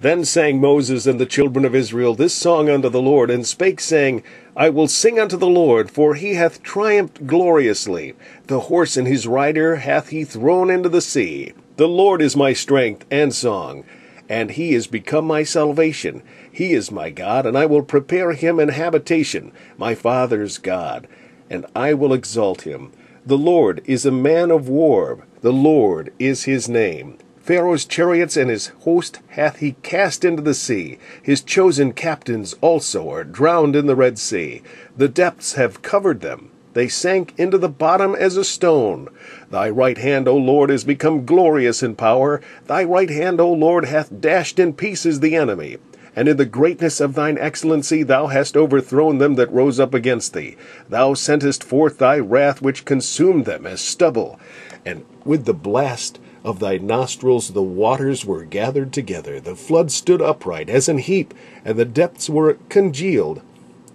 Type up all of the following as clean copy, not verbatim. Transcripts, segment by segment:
Then sang Moses and the children of Israel this song unto the Lord, and spake, saying, I will sing unto the Lord, for he hath triumphed gloriously. The horse and his rider hath he thrown into the sea. The Lord is my strength and song, and he is become my salvation. He is my God, and I will prepare him an habitation, my father's God, and I will exalt him. The Lord is a man of war, the Lord is his name. Pharaoh's chariots and his host hath he cast into the sea. His chosen captains also are drowned in the Red Sea. The depths have covered them. They sank into the bottom as a stone. Thy right hand, O Lord, is become glorious in power. Thy right hand, O Lord, hath dashed in pieces the enemy. And in the greatness of thine excellency thou hast overthrown them that rose up against thee. Thou sentest forth thy wrath which consumed them as stubble. And with the blast of thy nostrils the waters were gathered together. The flood stood upright as an heap, and the depths were congealed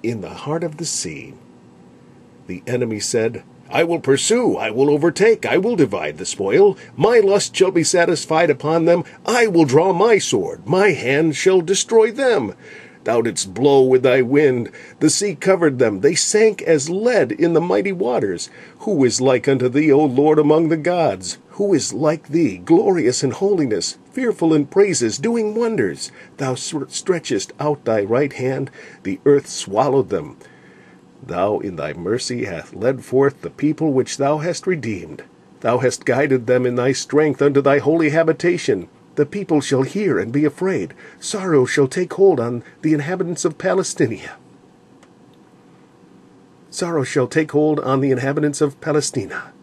in the heart of the sea. The enemy said, I will pursue, I will overtake, I will divide the spoil. My lust shall be satisfied upon them. I will draw my sword, my hand shall destroy them. Thou didst blow with thy wind, the sea covered them. They sank as lead in the mighty waters. Who is like unto thee, O Lord, among the gods? Who is like thee, glorious in holiness, fearful in praises, doing wonders? Thou stretchest out thy right hand, the earth swallowed them. Thou in thy mercy hast led forth the people which thou hast redeemed. Thou hast guided them in thy strength unto thy holy habitation. The people shall hear and be afraid. Sorrow shall take hold on the inhabitants of Palestina. Sorrow shall take hold on the inhabitants of Palestina.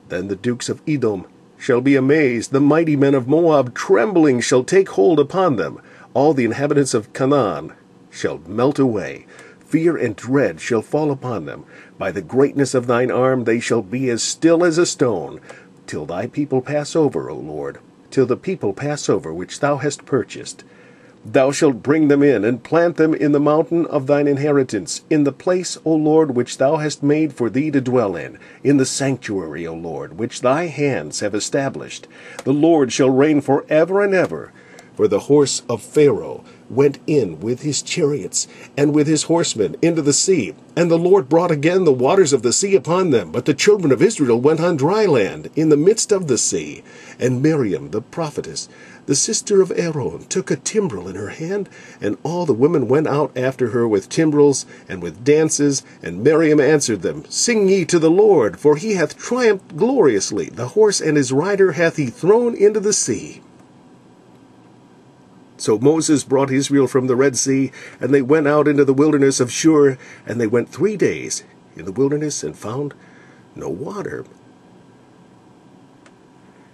Then the dukes of Edom shall be amazed. The mighty men of Moab trembling shall take hold upon them. All the inhabitants of Canaan shall melt away. Fear and dread shall fall upon them. By the greatness of thine arm they shall be as still as a stone, till thy people pass over, O Lord, till the people pass over which thou hast purchased. Thou shalt bring them in, and plant them in the mountain of thine inheritance, in the place, O Lord, which thou hast made for thee to dwell in the sanctuary, O Lord, which thy hands have established. The Lord shall reign for ever and ever. For the horse of Pharaoh went in with his chariots and with his horsemen into the sea, and the Lord brought again the waters of the sea upon them. But the children of Israel went on dry land in the midst of the sea. And Miriam the prophetess, the sister of Aaron, took a timbrel in her hand, and all the women went out after her with timbrels and with dances. And Miriam answered them, Sing ye to the Lord, for he hath triumphed gloriously. The horse and his rider hath he thrown into the sea. So Moses brought Israel from the Red Sea, and they went out into the wilderness of Shur, and they went 3 days in the wilderness and found no water.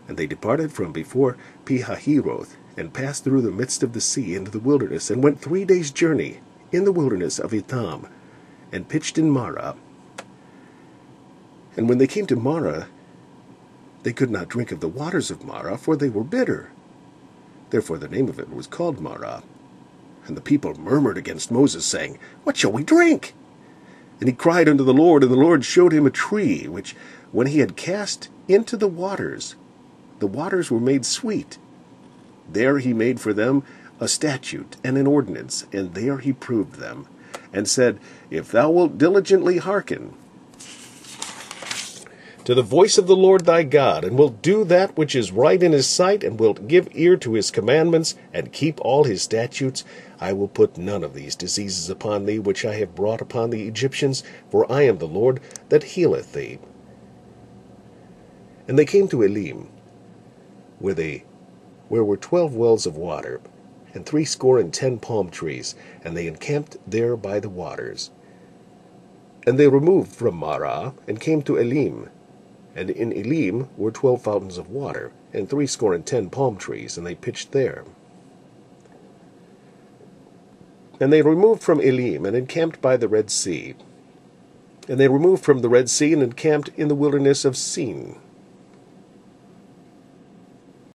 And they departed from before Pihahiroth, and passed through the midst of the sea into the wilderness, and went 3 days' journey in the wilderness of Etham, and pitched in Marah. And when they came to Marah, they could not drink of the waters of Marah, for they were bitter. Therefore the name of it was called Marah. And the people murmured against Moses, saying, What shall we drink? And he cried unto the Lord, and the Lord showed him a tree, which when he had cast into the waters were made sweet. There he made for them a statute and an ordinance, and there he proved them, and said, If thou wilt diligently hearken to the voice of the Lord thy God, and wilt do that which is right in his sight, and wilt give ear to his commandments, and keep all his statutes, I will put none of these diseases upon thee which I have brought upon the Egyptians, for I am the Lord that healeth thee. And they came to Elim, where were 12 wells of water, and 70 palm trees, and they encamped there by the waters. And they removed from Marah, and came to Elim. And in Elim were 12 fountains of water, and 70 palm trees, and they pitched there. And they removed from Elim, and encamped by the Red Sea. And they removed from the Red Sea, and encamped in the wilderness of Sin.